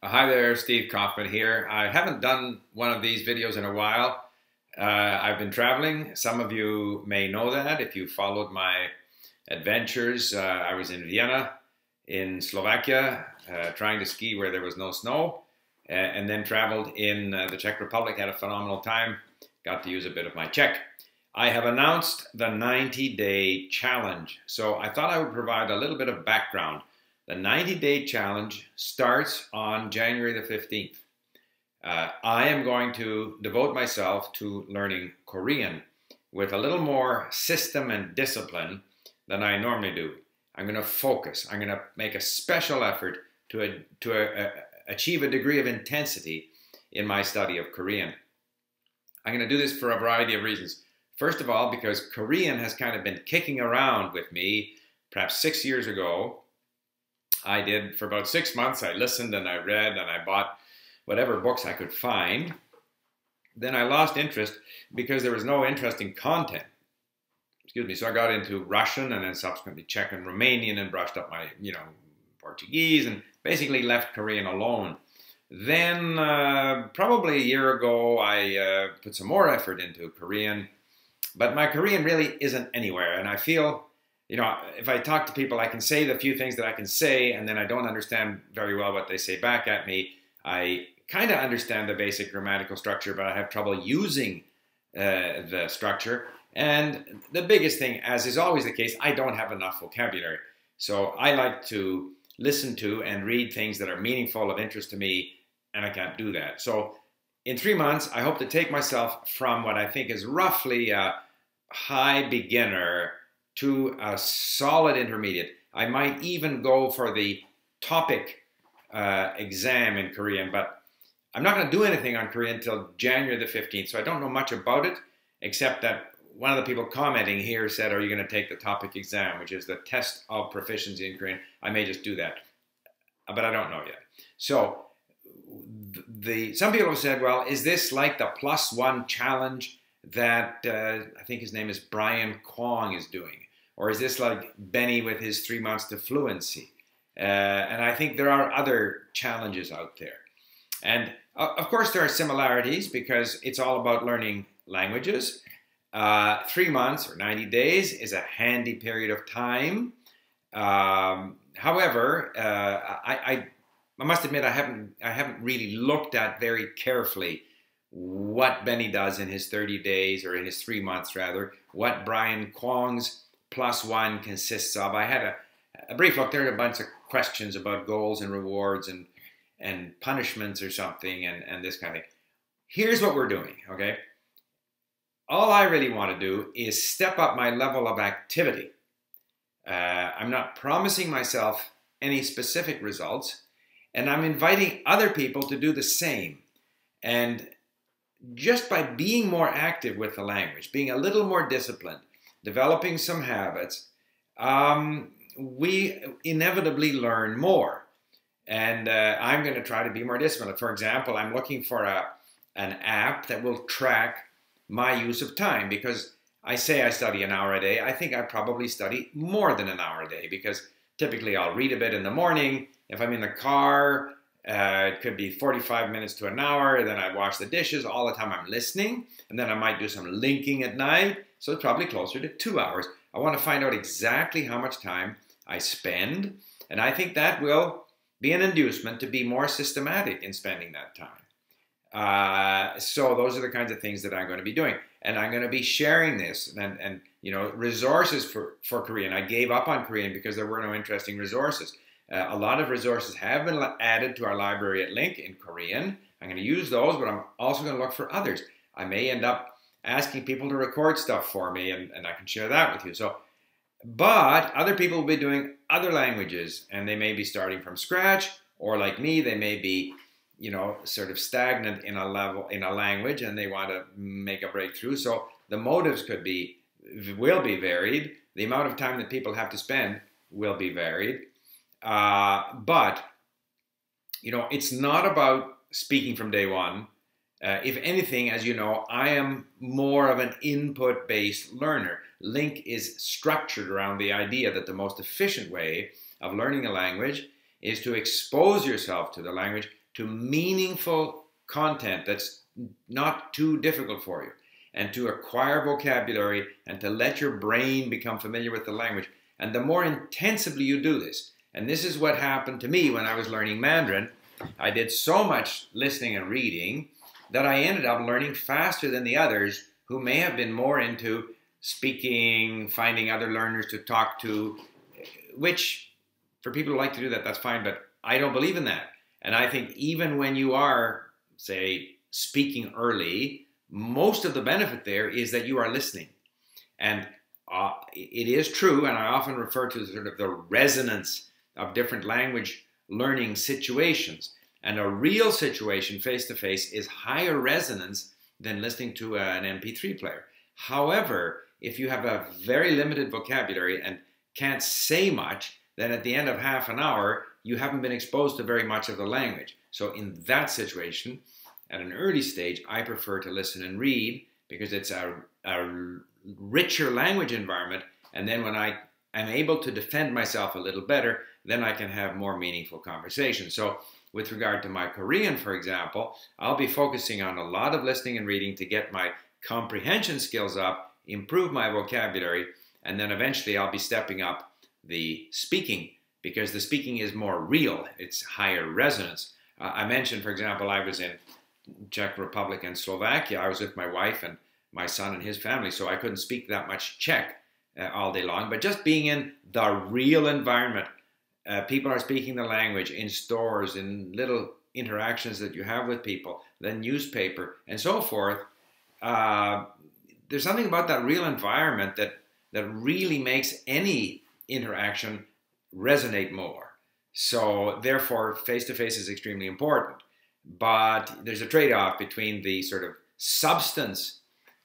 Hi there, Steve Kaufman here. I haven't done one of these videos in a while. I've been traveling. Some of you may know that if you followed my adventures. I was in Vienna, in Slovakia, trying to ski where there was no snow, and then traveled in the Czech Republic, had a phenomenal time, got to use a bit of my Czech. I have announced the 90-day challenge, so I thought I would provide a little bit of background. The 90-day challenge starts on January the 15th. I am going to devote myself to learning Korean with a little more system and discipline than I normally do. I'm going to focus. I'm going to make a special effort to achieve a degree of intensity in my study of Korean. I'm going to do this for a variety of reasons. First of all, because Korean has kind of been kicking around with me. Perhaps 6 years ago, I did for about 6 months. I listened and I read and I bought whatever books I could find. Then I lost interest because there was no interesting content. Excuse me. So I got into Russian and then subsequently Czech and Romanian and brushed up my, Portuguese and basically left Korean alone. Then probably a year ago, I put some more effort into Korean, but my Korean really isn't anywhere. And I feel, if I talk to people, I can say the few things that I can say, and then I don't understand very well what they say back at me. I kind of understand the basic grammatical structure, but I have trouble using the structure. And the biggest thing, as is always the case, I don't have enough vocabulary. So I like to listen to and read things that are meaningful, of interest to me, and I can't do that. So in 3 months, I hope to take myself from what I think is roughly a high beginner to a solid intermediate. I might even go for the topic exam in Korean, but I'm not going to do anything on Korean until January the 15th, so I don't know much about it, except that one of the people commenting here said, are you going to take the topic exam, which is the test of proficiency in Korean? I may just do that, but I don't know yet. So some people have said, well, is this like the +1 challenge that I think his name is Brian Kwong is doing? Or is this like Benny with his 3 months to fluency? And I think there are other challenges out there. And of course there are similarities because it's all about learning languages. 3 months or 90 days is a handy period of time. However, I must admit I haven't really looked at very carefully what Benny does in his 30 days, or in his 3 months rather, what Brian Kwong's +1 consists of. I had a brief look. There are a bunch of questions about goals and rewards and punishments or something and this kind of thing. Here's what we're doing, okay? All I really want to do is step up my level of activity. I'm not promising myself any specific results, and I'm inviting other people to do the same. And just by being more active with the language, being a little more disciplined, developing some habits, we inevitably learn more. And I'm going to try to be more disciplined. For example, I'm looking for an app that will track my use of time, because I say I study an hour a day. I think I probably study more than an hour a day, because typically I'll read a bit in the morning. If I'm in the car, it could be 45 minutes to an hour. Then I wash the dishes. All the time I'm listening. And then I might do some linking at night. So it's probably closer to 2 hours. I want to find out exactly how much time I spend. And I think that will be an inducement to be more systematic in spending that time. So those are the kinds of things that I'm going to be doing. And I'm going to be sharing this and resources for Korean. I gave up on Korean because there were no interesting resources. A lot of resources have been added to our library at LingQ in Korean. I'm going to use those, but I'm also going to look for others. I may end up asking people to record stuff for me, and I can share that with you. But other people will be doing other languages, and they may be starting from scratch, or like me, they may be, sort of stagnant in a language, and they want to make a breakthrough. So the motives will be varied. The amount of time that people have to spend will be varied. But it's not about speaking from day one. If anything, as you know, I am more of an input-based learner. LingQ is structured around the idea that the most efficient way of learning a language is to expose yourself to the language, to meaningful content that's not too difficult for you, and to acquire vocabulary and to let your brain become familiar with the language. And the more intensively you do this, and this is what happened to me when I was learning Mandarin, I did so much listening and reading that I ended up learning faster than the others who may have been more into speaking, finding other learners to talk to, which for people who like to do that, that's fine, but I don't believe in that. And I think even when you are, say, speaking early, most of the benefit there is that you are listening. And it is true, and I often refer to sort of the resonance of different language learning situations. And a real situation face-to-face is higher resonance than listening to an MP3 player. However, if you have a very limited vocabulary and can't say much, then at the end of half an hour, you haven't been exposed to very much of the language. So in that situation, at an early stage, I prefer to listen and read because it's a richer language environment. And then when I am able to defend myself a little better, then I can have more meaningful conversations. So with regard to my Korean, for example, I'll be focusing on a lot of listening and reading to get my comprehension skills up, improve my vocabulary, and then eventually I'll be stepping up the speaking because the speaking is more real. It's higher resonance. I mentioned, for example, I was in Czech Republic and Slovakia. I was with my wife and my son and his family, so I couldn't speak that much Czech all day long. But just being in the real environment, people are speaking the language in stores, in little interactions that you have with people, the newspaper, and so forth. There's something about that real environment that really makes any interaction resonate more. So therefore, face-to-face is extremely important. But there's a trade-off between the sort of substance,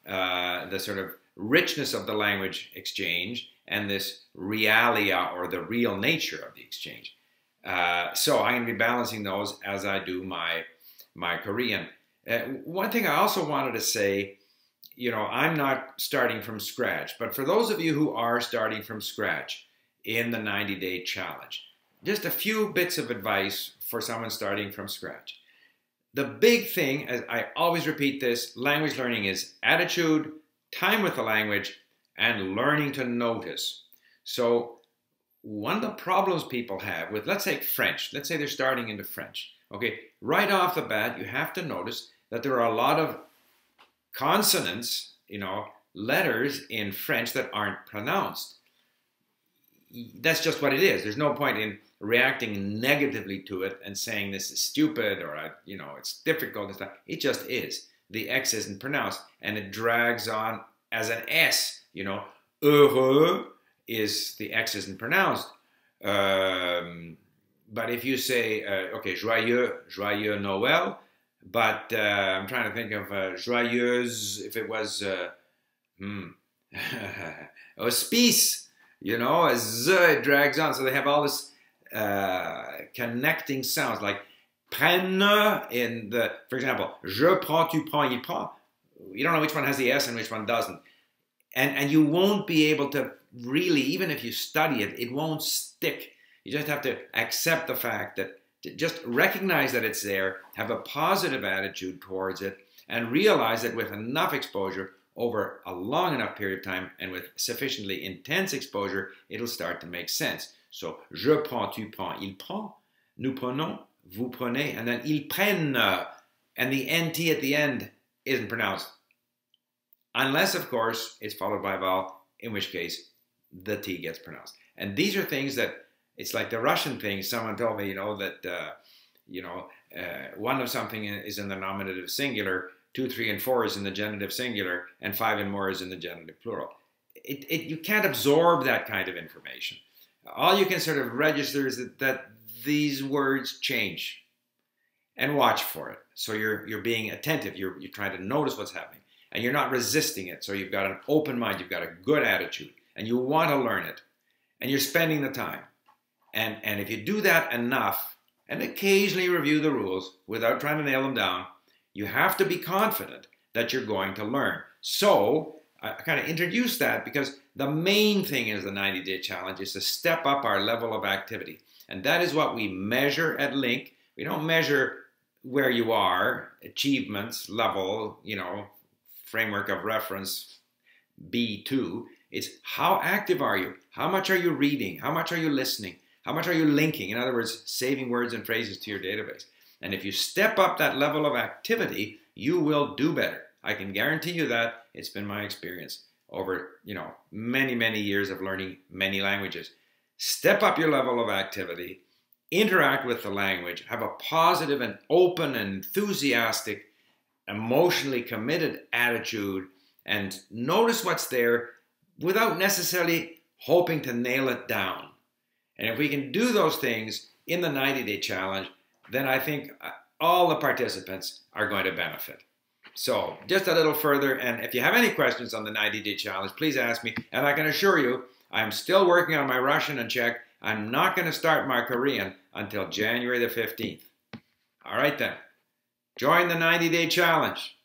the sort of richness of the language exchange, and this realia or the real nature of the exchange. So I'm going to be balancing those as I do my Korean. One thing I also wanted to say, you know, I'm not starting from scratch, but for those of you who are starting from scratch in the 90-day challenge, just a few bits of advice for someone starting from scratch. The big thing, as I always repeat this, language learning is attitude, time with the language, and learning to notice. So one of the problems people have with, let's say French, let's say they're starting into French. Okay, right off the bat, you have to notice that there are a lot of consonants, you know, letters in French that aren't pronounced. That's just what it is. There's no point in reacting negatively to it and saying this is stupid or, you know, it's difficult and stuff. It just is. The X isn't pronounced and it drags on as an S, you know. Heureux is, the X isn't pronounced. But if you say, okay, joyeux Noël, but I'm trying to think of joyeuse, if it was hospice, you know, a Z, it drags on. So they have all this connecting sounds like prenne in the, for example, je prends, tu prends, il prend. You don't know which one has the S and which one doesn't. And you won't be able to really, even if you study it, it won't stick. You just have to accept the fact that, just recognize that it's there, have a positive attitude towards it, and realize that with enough exposure over a long enough period of time and with sufficiently intense exposure, it'll start to make sense. So, je prends, tu prends, il prend, nous prenons, vous prenez, and then ils prennent, and the NT at the end isn't pronounced. Unless, of course, it's followed by a vowel, in which case the T gets pronounced. And these are things that, it's like the Russian thing. Someone told me, you know, that, one of something is in the nominative singular, 2, 3, and 4 is in the genitive singular, and 5 and more is in the genitive plural. You can't absorb that kind of information. All you can sort of register is that these words change, and watch for it. So you're being attentive. You're trying to notice what's happening, and you're not resisting it. So you've got an open mind. You've got a good attitude, and you want to learn it, and you're spending the time. And if you do that enough, and occasionally review the rules without trying to nail them down, you have to be confident that you're going to learn. So I kind of introduced that because the main thing is the 90-day challenge is to step up our level of activity. And that is what we measure at LingQ. We don't measure where you are, achievements level, framework of reference B2, is how active are you? How much are you reading? How much are you listening? How much are you linking? In other words, saving words and phrases to your database. And if you step up that level of activity, you will do better. I can guarantee you that. It's been my experience over, many, many years of learning many languages. Step up your level of activity, interact with the language, have a positive and open and enthusiastic, emotionally committed attitude, and notice what's there without necessarily hoping to nail it down. And if we can do those things in the 90-day challenge, then I think all the participants are going to benefit. So just a little further, and if you have any questions on the 90-day challenge, please ask me. And I can assure you, I'm still working on my Russian and Czech. I'm not going to start my Korean until January the 15th. All right then. Join the 90-day challenge.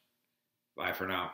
Bye for now.